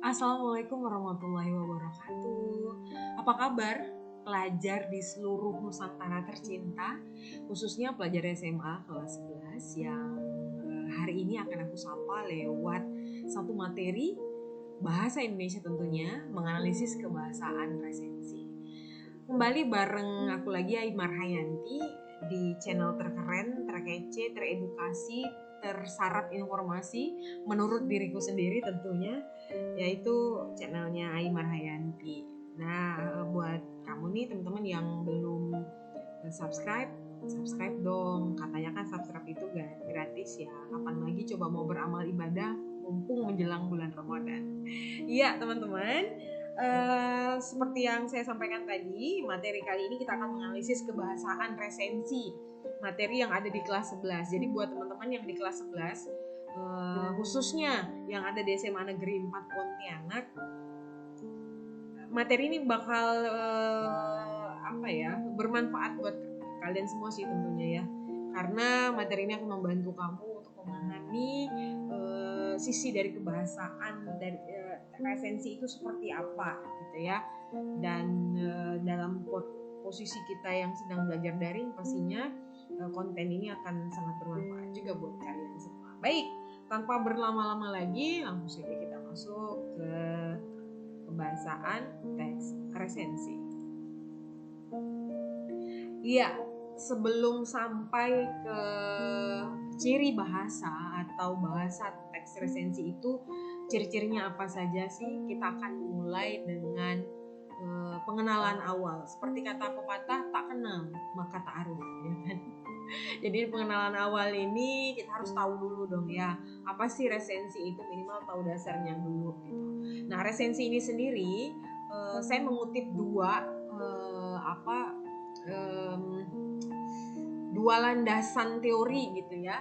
Assalamualaikum warahmatullahi wabarakatuh. Apa kabar pelajar di seluruh Nusantara tercinta, khususnya pelajar SMA kelas 11 yang hari ini akan aku sapa lewat satu materi bahasa Indonesia tentunya, menganalisis kebahasaan resensi. Kembali bareng aku lagi Aimar Hayanti di channel terkeren, terkece, teredukasi, tersarap informasi menurut diriku sendiri tentunya, yaitu channelnya Aimar Hayanti. Nah, buat kamu nih teman-teman yang belum subscribe dong. Katanya kan subscribe itu gratis ya. Kapan lagi coba mau beramal ibadah mumpung menjelang bulan Ramadan. Iya teman-teman, seperti yang saya sampaikan tadi, materi kali ini kita akan menganalisis kebahasaan resensi, materi yang ada di kelas 11. Jadi buat teman-teman yang di kelas 11, khususnya yang ada di SMA Negeri 4 Pontianak, materi ini bakal bermanfaat buat kalian semua sih tentunya ya, karena materi ini akan membantu kamu untuk memahami sisi dari kebahasaan dari resensi itu seperti apa gitu ya. Dan dalam posisi kita yang sedang belajar daring, pastinya konten ini akan sangat bermanfaat juga buat kalian semua. Baik, tanpa berlama-lama lagi, langsung saja kita masuk ke pembahasan teks resensi. Iya, sebelum sampai ke ciri bahasa atau bahasa teks resensi itu, ciri-cirinya apa saja sih? Kita akan mulai dengan pengenalan awal. Seperti kata pepatah, tak kenal maka tak aruf, ya kan? Jadi pengenalan awal ini kita harus tahu dulu dong ya, apa sih resensi itu, minimal tahu dasarnya dulu gitu. Nah, resensi ini sendiri saya mengutip dua landasan teori gitu ya,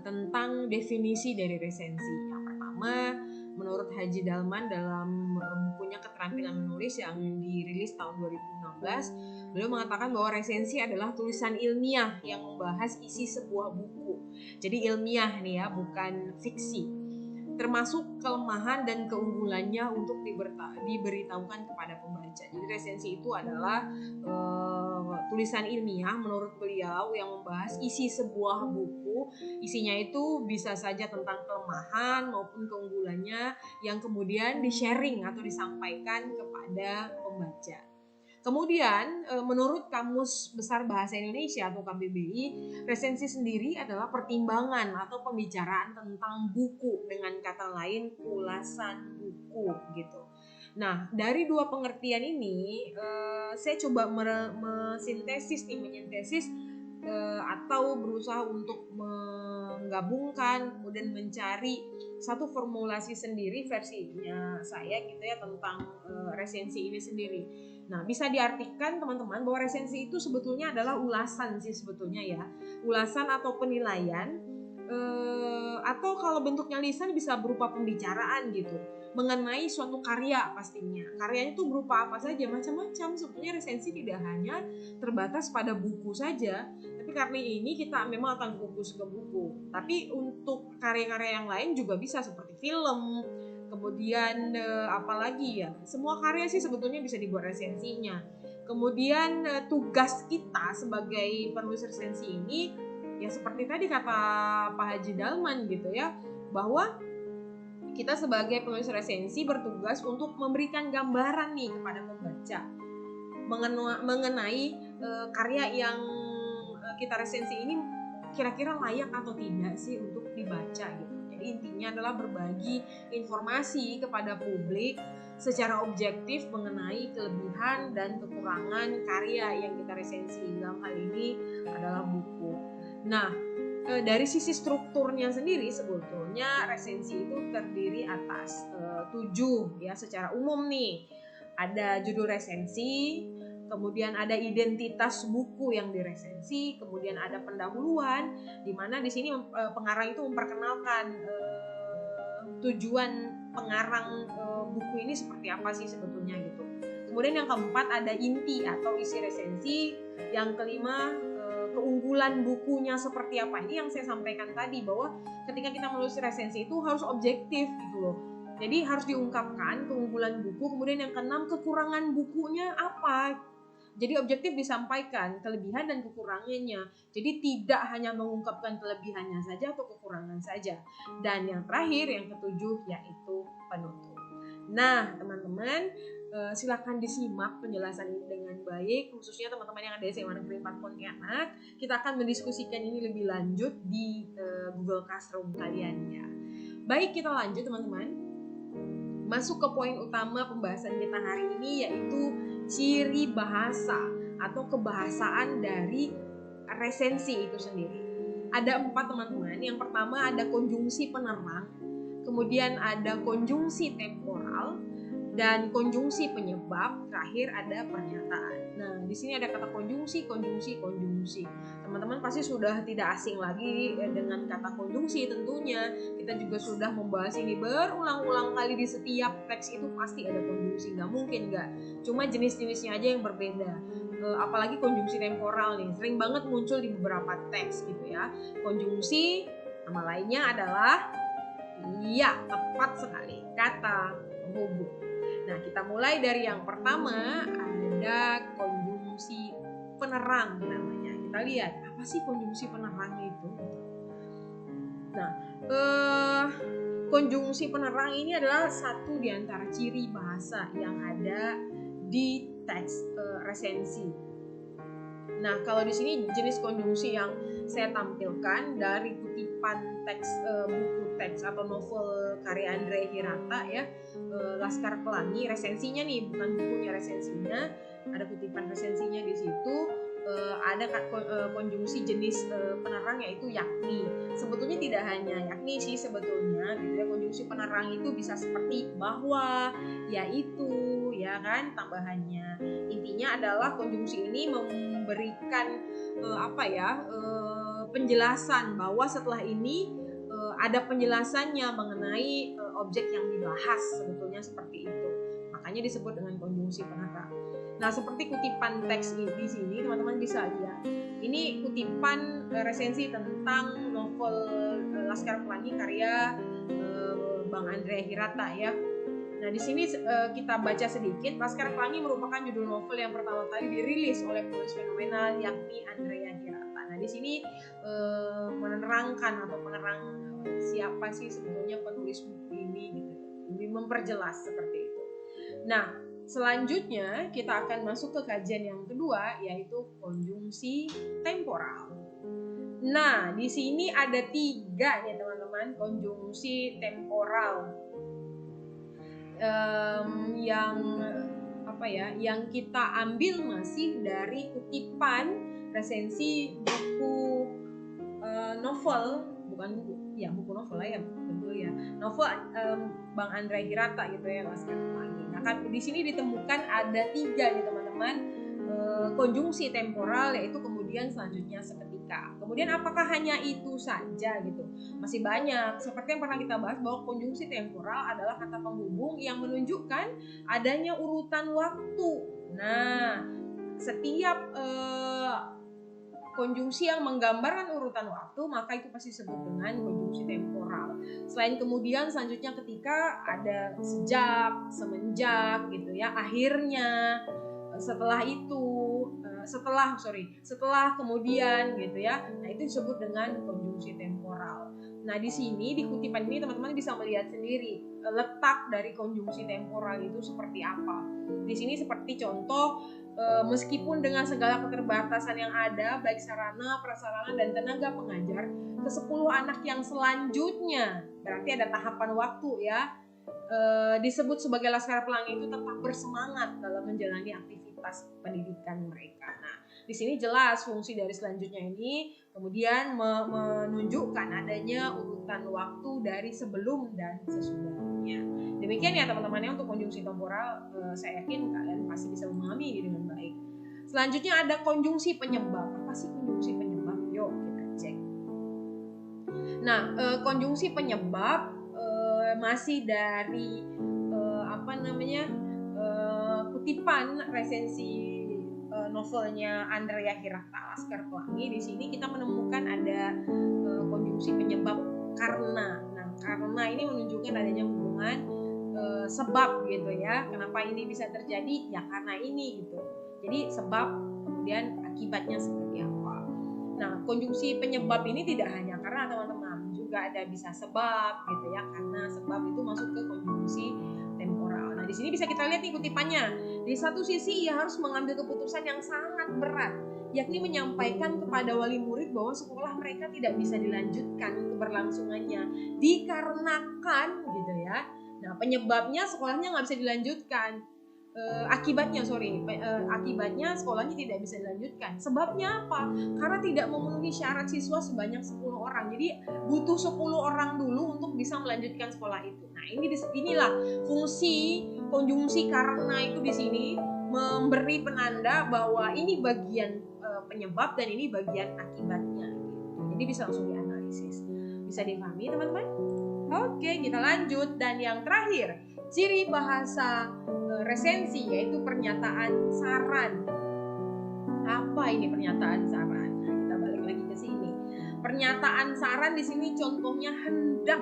tentang definisi dari resensi. Yang pertama, menurut Haji Dalman dalam bukunya Keterampilan Menulis yang dirilis tahun 2016, beliau mengatakan bahwa resensi adalah tulisan ilmiah yang membahas isi sebuah buku. Jadi ilmiah nih ya, bukan fiksi, termasuk kelemahan dan keunggulannya untuk diberitahukan kepada pembaca. Jadi resensi itu adalah tulisan ilmiah menurut beliau yang membahas isi sebuah buku. Isinya itu bisa saja tentang kelemahan maupun keunggulannya yang kemudian di-sharing atau disampaikan kepada pembaca. Kemudian menurut Kamus Besar Bahasa Indonesia atau KBBI, resensi sendiri adalah pertimbangan atau pembicaraan tentang buku, dengan kata lain ulasan buku gitu. Nah, dari dua pengertian ini saya coba mensintesis atau berusaha untuk menggabungkan, kemudian mencari satu formulasi sendiri versinya saya gitu ya tentang resensi ini sendiri. Nah, bisa diartikan teman-teman bahwa resensi itu sebetulnya adalah ulasan sih sebetulnya ya, ulasan atau penilaian, atau kalau bentuknya lisan bisa berupa pembicaraan gitu mengenai suatu karya. Pastinya karyanya itu berupa apa saja, macam-macam. Sebetulnya resensi tidak hanya terbatas pada buku saja, tapi karena ini kita memang akan fokus ke buku, tapi untuk karya-karya yang lain juga bisa, seperti film, kemudian apalagi ya, semua karya sih sebetulnya bisa dibuat resensinya. Kemudian tugas kita sebagai penulis resensi ini ya seperti tadi kata Pak Haji Dalman gitu ya, bahwa kita sebagai penulis resensi bertugas untuk memberikan gambaran nih kepada pembaca mengenai karya yang kita resensi ini kira-kira layak atau tidak sih untuk dibaca gitu. Jadi intinya adalah berbagi informasi kepada publik secara objektif mengenai kelebihan dan kekurangan karya yang kita resensi. Dalam hal ini adalah buku. Nah, dari sisi strukturnya sendiri sebetulnya resensi itu terdiri atas 7 ya secara umum nih. Ada judul resensi, kemudian ada identitas buku yang diresensi, kemudian ada pendahuluan, di mana di sini pengarang itu memperkenalkan tujuan pengarang buku ini seperti apa sih sebetulnya gitu. Kemudian yang keempat ada inti atau isi resensi, yang kelima keunggulan bukunya seperti apa. Ini yang saya sampaikan tadi, bahwa ketika kita menulis resensi itu harus objektif gitu loh. Jadi harus diungkapkan keunggulan buku, kemudian yang keenam kekurangan bukunya apa. Jadi objektif disampaikan kelebihan dan kekurangannya. Jadi tidak hanya mengungkapkan kelebihannya saja atau kekurangan saja. Dan yang terakhir, yang ketujuh, yaitu penutup. Nah, teman-teman, silakan disimak penjelasan ini dengan baik, khususnya teman-teman yang ada SMA Negeri 4 Pontianak. Kita akan mendiskusikan ini lebih lanjut di Google Classroom kalian ya. Baik, kita lanjut teman-teman. Masuk ke poin utama pembahasan kita hari ini, yaitu ciri bahasa atau kebahasaan dari resensi itu sendiri. Ada 4 teman-teman. Yang pertama ada konjungsi penerang, kemudian ada konjungsi temporal, dan konjungsi penyebab, terakhir ada pernyataan. Nah, di sini ada kata konjungsi. Teman-teman pasti sudah tidak asing lagi dengan kata konjungsi tentunya. Kita juga sudah membahas ini berulang-ulang kali di setiap teks itu pasti ada konjungsi, nggak mungkin nggak. Cuma jenis-jenisnya aja yang berbeda. Apalagi konjungsi temporal nih, sering banget muncul di beberapa teks gitu ya. Konjungsi, nama lainnya adalah, iya, tepat sekali, kata penghubung. Nah, kita mulai dari yang pertama, ada konjungsi penerang namanya. Kita lihat, apa sih konjungsi penerang itu? Nah, konjungsi penerang ini adalah satu di antara ciri bahasa yang ada di teks resensi. Nah, kalau di sini jenis konjungsi yang saya tampilkan dari kutipan teks buku teks atau novel karya Andrea Hirata ya, Laskar Pelangi, resensinya nih, bukan bukunya, resensinya. Ada kutipan resensinya di situ. Ada konjungsi jenis penerang yaitu yakni. Sebetulnya tidak hanya yakni sih sebetulnya gitu ya. Konjungsi penerang itu bisa seperti bahwa, yaitu, ya kan, tambahannya. Intinya adalah konjungsi ini memberikan penjelasan bahwa setelah ini ada penjelasannya mengenai objek yang dibahas, sebetulnya seperti itu. Makanya disebut dengan konjungsi penerang. Nah, seperti kutipan teks di sini teman-teman bisa lihat. Ini kutipan resensi tentang novel Laskar Pelangi karya Bang Andrea Hirata ya. Nah, di sini kita baca sedikit. Laskar Pelangi merupakan judul novel yang pertama kali dirilis oleh penulis fenomenal yakni Andrea Hirata. Nah, di sini menerangkan atau menerang siapa sih sebetulnya penulis buku ini gitu. Lebih memperjelas seperti itu. Nah, selanjutnya kita akan masuk ke kajian yang kedua, yaitu konjungsi temporal. Nah, di sini ada 3 nih teman-teman, konjungsi temporal yang kita ambil masih dari kutipan resensi buku novel, bukan buku, ya buku novel lah ya, betul ya, novel Bang Andrea Hirata gitu ya, Laskar Pelangi. Nah, kan di sini ditemukan ada 3 nih teman-teman, konjungsi temporal, yaitu kemudian selanjutnya seketika. Kemudian apakah hanya itu saja gitu? Masih banyak. Seperti yang pernah kita bahas bahwa konjungsi temporal adalah kata penghubung yang menunjukkan adanya urutan waktu. Nah, setiap konjungsi yang menggambarkan urutan waktu, maka itu pasti disebut dengan konjungsi temporal. Selain kemudian selanjutnya ketika ada sejak, semenjak gitu ya, akhirnya, setelah itu, setelah kemudian gitu ya. Nah, itu disebut dengan konjungsi temporal. Nah, di sini di kutipan ini teman-teman bisa melihat sendiri letak dari konjungsi temporal itu seperti apa. Di sini seperti contoh, meskipun dengan segala keterbatasan yang ada, baik sarana, prasarana, dan tenaga pengajar, ke-10 anak yang selanjutnya, berarti ada tahapan waktu ya, disebut sebagai Laskar Pelangi itu tetap bersemangat dalam menjalani aktivitas pendidikan mereka. Nah, di sini jelas fungsi dari selanjutnya ini kemudian menunjukkan adanya urutan waktu dari sebelum dan sesudahnya. Demikian ya teman-teman, untuk konjungsi temporal, saya yakin kalian pasti bisa memahami ini dengan baik. Selanjutnya ada konjungsi penyebab. Apa sih konjungsi penyebab? Yuk kita cek. Nah, konjungsi penyebab masih dari kutipan resensi novelnya Andrea Hirata, Laskar Pelangi. Di sini kita menemukan ada konjungsi penyebab karena. Nah, karena ini menunjukkan adanya hubungan sebab gitu ya. Kenapa ini bisa terjadi? Ya karena ini gitu. Jadi sebab kemudian akibatnya seperti apa. Nah, konjungsi penyebab ini tidak hanya karena teman-teman, juga ada bisa sebab gitu ya, karena sebab itu masuk ke konjungsi temporal. Nah, di sini bisa kita lihat nih kutipannya. Di satu sisi ia harus mengambil keputusan yang sangat berat, yakni menyampaikan kepada wali murid bahwa sekolah mereka tidak bisa dilanjutkan keberlangsungannya dikarenakan gitu ya. Nah, penyebabnya sekolahnya nggak bisa dilanjutkan. Akibatnya sekolahnya tidak bisa dilanjutkan. Sebabnya apa? Karena tidak memenuhi syarat siswa sebanyak 10 orang. Jadi butuh 10 orang dulu untuk bisa melanjutkan sekolah itu. Nah, inilah fungsi konjungsi karena itu di sini memberi penanda bahwa ini bagian penyebab dan ini bagian akibatnya. Jadi bisa langsung dianalisis. Bisa dipahami teman-teman? Oke, kita lanjut. Dan yang terakhir, ciri bahasa resensi yaitu pernyataan saran. Apa ini pernyataan saran? Nah, kita balik lagi ke sini. Pernyataan saran di sini contohnya hendak.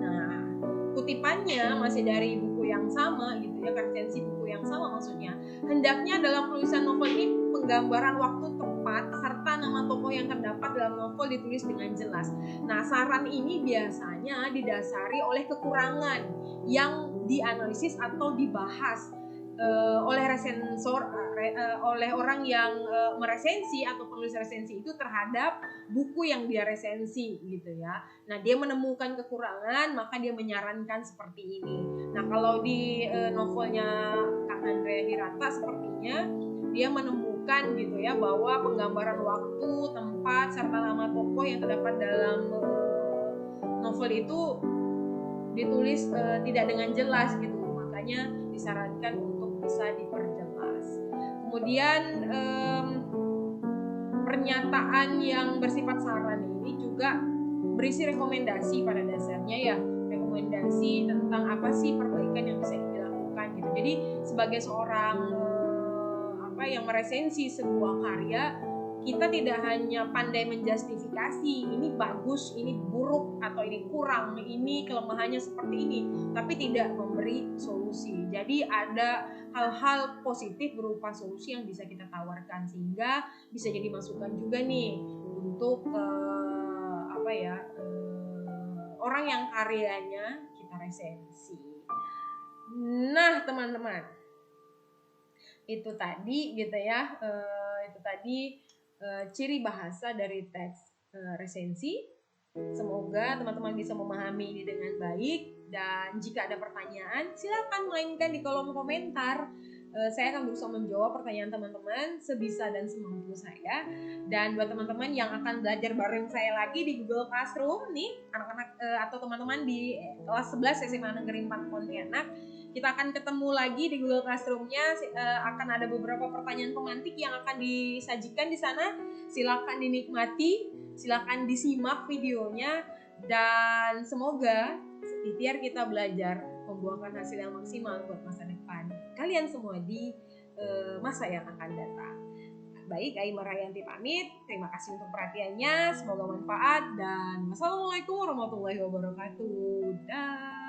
Nah, kutipannya masih dari buku yang sama gitu ya, resensi buku yang sama maksudnya. Hendaknya dalam penulisan novel ini penggambaran waktu tepat serta nama tokoh yang terdapat dalam novel ditulis dengan jelas. Nah, saran ini biasanya didasari oleh kekurangan yang dianalisis atau dibahas oleh resensor, oleh orang yang meresensi atau penulis resensi itu terhadap buku yang dia resensi gitu ya. Nah, dia menemukan kekurangan, maka dia menyarankan seperti ini. Nah, kalau di novelnya Kak Andrea Hirata sepertinya dia menemukan gitu ya bahwa penggambaran waktu, tempat serta nama tokoh yang terdapat dalam novel itu ditulis tidak dengan jelas gitu, makanya disarankan untuk bisa diperjelas. Kemudian pernyataan yang bersifat saran ini juga berisi rekomendasi pada dasarnya ya, rekomendasi tentang apa sih perbaikan yang bisa dilakukan gitu. Jadi sebagai seorang yang meresensi sebuah karya, kita tidak hanya pandai menjustifikasi ini bagus, ini buruk, atau ini kurang, ini kelemahannya seperti ini, tapi tidak memberi solusi. Jadi ada hal-hal positif berupa solusi yang bisa kita tawarkan sehingga bisa jadi masukan juga nih untuk orang yang karyanya kita resensi. Nah, teman-teman, itu tadi gitu ya, ciri bahasa dari teks resensi. Semoga teman-teman bisa memahami ini dengan baik, dan jika ada pertanyaan silakan melainkan di kolom komentar. Saya akan berusaha menjawab pertanyaan teman-teman sebisa dan semampu saya. Dan buat teman-teman yang akan belajar bareng saya lagi di Google Classroom nih, anak-anak atau teman-teman di kelas 11 SMA Negeri 4 Pontianak, kita akan ketemu lagi di Google Classroom-nya. Akan ada beberapa pertanyaan pemantik yang akan disajikan di sana. Silakan dinikmati, silakan disimak videonya, dan semoga ikhtiar kita belajar membuahkan hasil yang maksimal buat masa depan kalian semua di masa yang akan datang. Baik, Aimar Hayanti pamit. Terima kasih untuk perhatiannya. Semoga manfaat, dan wassalamualaikum warahmatullahi wabarakatuh. Dah.